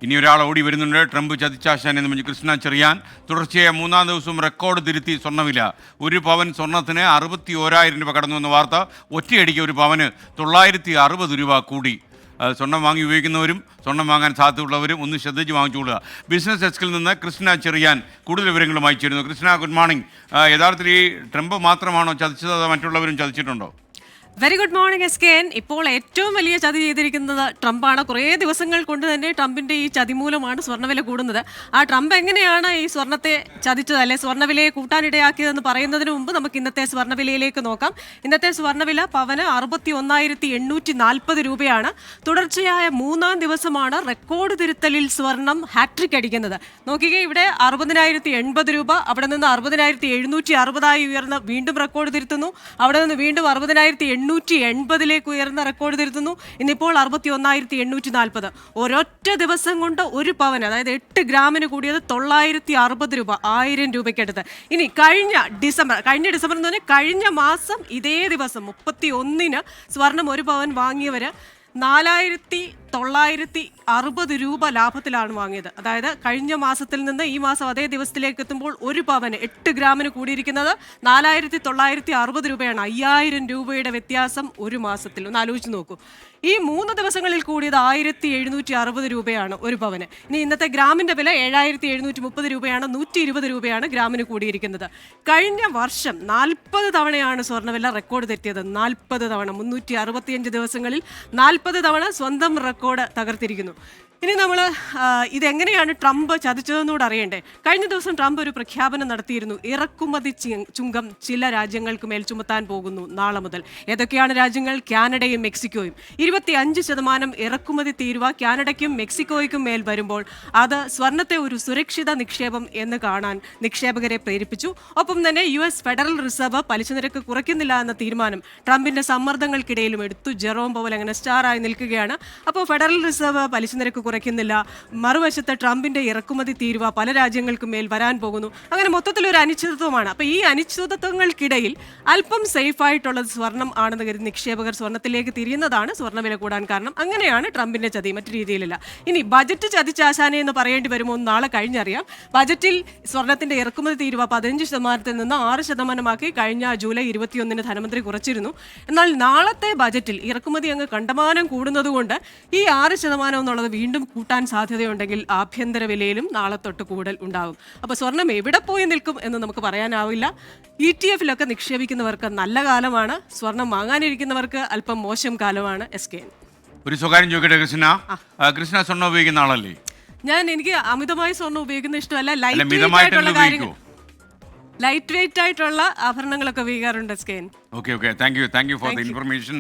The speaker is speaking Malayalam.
ഇനി ഒരാൾ ഓടി വരുന്നുണ്ട്. ട്രംപ് ചതിച്ചാശാൻ എന്ന് പറഞ്ഞ് കൃഷ്ണ ചെറിയാൻ. തുടർച്ചയായ മൂന്നാം ദിവസവും റെക്കോർഡ് തിരുത്തി സ്വർണ്ണവില. ഒരു പവൻ സ്വർണ്ണത്തിന് 61,000 രൂപ കടന്നു എന്ന വാർത്ത. ഒറ്റയടിക്ക് ഒരു പവന് 960 രൂപ കൂടി. സ്വർണ്ണം വാങ്ങി ഉപയോഗിക്കുന്നവരും സ്വർണ്ണം വാങ്ങാൻ സാധ്യതയുള്ളവരും ഒന്ന് ശ്രദ്ധിച്ച് വാങ്ങിച്ചുകൊള്ളുക. ബിസിനസ് ഡെസ്കിൽ നിന്ന് കൃഷ്ണ ചെറിയാൻ കൂടുതൽ വിവരങ്ങളുമായി ചേരുന്നു. Krishna, good morning. യഥാർത്ഥത്തിൽ ഈ ട്രംപ് മാത്രമാണോ ചതിച്ചത്, അതോ മറ്റുള്ളവരും ചതിച്ചിട്ടുണ്ടോ? Very good morning SKN. ഇപ്പോൾ ഏറ്റവും വലിയ ചതി ചെയ്തിരിക്കുന്നത് ട്രംപാണ്. കുറേ ദിവസങ്ങൾ കൊണ്ട് തന്നെ ട്രംപിന്റെ ഈ ചതി മൂലമാണ് സ്വർണ്ണവില കൂടുന്നത്. ആ ട്രംപ് എങ്ങനെയാണ് ഈ സ്വർണ്ണത്തെ ചതിച്ചത്, അല്ലെ സ്വർണ്ണവിലയെ കൂട്ടാനിടയാക്കിയതെന്ന് പറയുന്നതിന് മുമ്പ് നമുക്ക് ഇന്നത്തെ സ്വർണ്ണവിലയിലേക്ക് നോക്കാം. ഇന്നത്തെ സ്വർണ്ണവില പവന് 61,840 രൂപയാണ്. തുടർച്ചയായ മൂന്നാം ദിവസമാണ് റെക്കോർഡ് തിരുത്തലിൽ സ്വർണം ഹാട്രിക് അടിക്കുന്നത്. നോക്കിക്കേ, ഇവിടെ 60,080 രൂപ, അവിടെ നിന്ന് 60,760 ഉയർന്ന് വീണ്ടും റെക്കോർഡ് തിരുത്തുന്നു. അവിടെ നിന്ന് വീണ്ടും 60,880 ഉയർന്ന റെക്കോർഡ് തിരുത്തുന്നു. ഇന്നിപ്പോൾ 61,840. ഒരൊറ്റ ദിവസം കൊണ്ട് ഒരു പവൻ, അതായത് 8 ഗ്രാമിന് കൂടിയത് 960 രൂപ, 1000 രൂപയ്ക്കടുത്ത്. ഇനി കഴിഞ്ഞ ഡിസംബർ എന്ന് പറഞ്ഞാൽ കഴിഞ്ഞ മാസം ഇതേ ദിവസം 31-ന് സ്വർണം ഒരു പവൻ വാങ്ങിയവര് 4,960 രൂപ ലാഭത്തിലാണ് വാങ്ങിയത്. അതായത് കഴിഞ്ഞ മാസത്തിൽ നിന്ന് ഈ മാസം അതേ ദിവസത്തിലേക്ക് എത്തുമ്പോൾ ഒരു പവന് 8 ഗ്രാമിന് കൂടിയിരിക്കുന്നത് 4,960 രൂപയാണ്. 5,000 രൂപയുടെ വ്യത്യാസം ഒരു മാസത്തിൽ. ഒന്ന് ആലോചിച്ച് നോക്കൂ. ഈ 3 ദിവസങ്ങളിൽ കൂടിയത് 1,760 രൂപയാണ് ഒരു പവന്. ഇനി ഇന്നത്തെ ഗ്രാമിന്റെ വില 7,730 രൂപയാണ്. 120 രൂപയാണ് ഗ്രാമിന് കൂടിയിരിക്കുന്നത്. കഴിഞ്ഞ വർഷം 40 തവണയാണ് സ്വർണ്ണവില റെക്കോർഡ് തെറ്റിയത്. 40 തവണ, 365 ദിവസങ്ങളിൽ 40 തവണ സ്വന്തം റെക്കോർഡ് തകർത്തിരിക്കുന്നു. ഇനി നമ്മൾ ഇതെങ്ങനെയാണ് ട്രംപ് ചതിച്ചതെന്നൂടെ അറിയണ്ടേ. കഴിഞ്ഞ ദിവസം ട്രംപ് ഒരു പ്രഖ്യാപനം നടത്തിയിരുന്നു. ഇറക്കുമതി ചുങ്കം ചില രാജ്യങ്ങൾക്ക് മേൽ ചുമത്താൻ പോകുന്നു നാളെ മുതൽ. ഏതൊക്കെയാണ് രാജ്യങ്ങൾ? കാനഡയും മെക്സിക്കോയും. 25% ഇറക്കുമതി തീരുവ കാനഡയ്ക്കും മെക്സിക്കോയ്ക്കും മേൽ വരുമ്പോൾ അത് സ്വർണത്തെ ഒരു സുരക്ഷിത നിക്ഷേപം എന്ന് കാണാൻ നിക്ഷേപകരെ പ്രേരിപ്പിച്ചു. ഒപ്പം തന്നെ US ഫെഡറൽ റിസർവ് പലിശ നിരക്ക് കുറയ്ക്കുന്നില്ല എന്ന തീരുമാനം ട്രംപിന്റെ സമ്മർദ്ദങ്ങൾക്കിടയിലും എടുത്തു. ജെറോം പവൽ അങ്ങനെ സ്റ്റാറായി നിൽക്കുകയാണ്. അപ്പോൾ ഫെഡറൽ റിസർവ് പലിശ നിരക്ക് കുറയ്ക്കുന്നില്ല, മറുവശത്ത് ട്രംപിന്റെ ഇറക്കുമതി തീരുവ പല രാജ്യങ്ങൾക്കും മേൽ വരാൻ പോകുന്നു. അങ്ങനെ മൊത്തത്തിലൊരു അനിശ്ചിതത്വമാണ്. അപ്പോൾ ഈ അനിശ്ചിതത്വങ്ങൾക്കിടയിൽ അല്പം സേഫ് ആയിട്ടുള്ളത് സ്വർണം ആണെന്ന് കരുതി നിക്ഷേപകർ സ്വർണത്തിലേക്ക് തിരിയുന്നതാണ് സ്വർണ്ണവില കൂടാൻ കാരണം. അങ്ങനെയാണ് ട്രംപിന്റെ ചതി, മറ്റു രീതിയിലല്ല. ഇനി ബജറ്റ് ചതിച്ചാശാനെ എന്ന് പറയേണ്ടി വരുമോ നാളെ കഴിഞ്ഞറിയാം. ബജറ്റിൽ സ്വർണത്തിന്റെ ഇറക്കുമതി തീരുവ 15% നിന്ന് 6% കഴിഞ്ഞ ജൂലൈ 21-ന് ധനമന്ത്രി കുറച്ചിരുന്നു. എന്നാൽ നാളത്തെ ബജറ്റിൽ ഇറക്കുമതി അങ്ങ് കണ്ടമാനം കൂടുന്നതുകൊണ്ട് ഈ 6% എന്നുള്ളത് വീണ്ടും കൂട്ടാൻ സാധ്യതയുണ്ടെങ്കിൽ ആഭ്യന്തര വിലയിലും നാളെ തൊട്ട് കൂടൽ ഉണ്ടാകും. അപ്പോൾ സ്വർണം എവിടെ പോയി നിൽക്കും എന്ന് നമുക്ക് പറയാനാവില്ല. ETF-ലൊക്കെ നിക്ഷേപിക്കുന്നവർക്ക് നല്ല കാലമാണ്, സ്വർണം വാങ്ങാനിരിക്കുന്നവർക്ക് അല്പം മോശം കാലമാണ്. SKN, ഒരു സ്വകാര്യം ചോദിക്കട്ടെ കൃഷ്ണ, സ്വർണ്ണം ഉപയോഗിക്കുന്ന ആളല്ലേ? എനിക്ക് അമിതമായി സ്വർണ്ണം ഉപയോഗിക്കുന്ന ഇഷ്ടമല്ല. ലൈറ്റ് വെയിറ്റ് ആയിട്ടുള്ള ആഭരണങ്ങളൊക്കെ ഉപയോഗിക്കാറുണ്ട്. SKN. Okay, thank you for the information.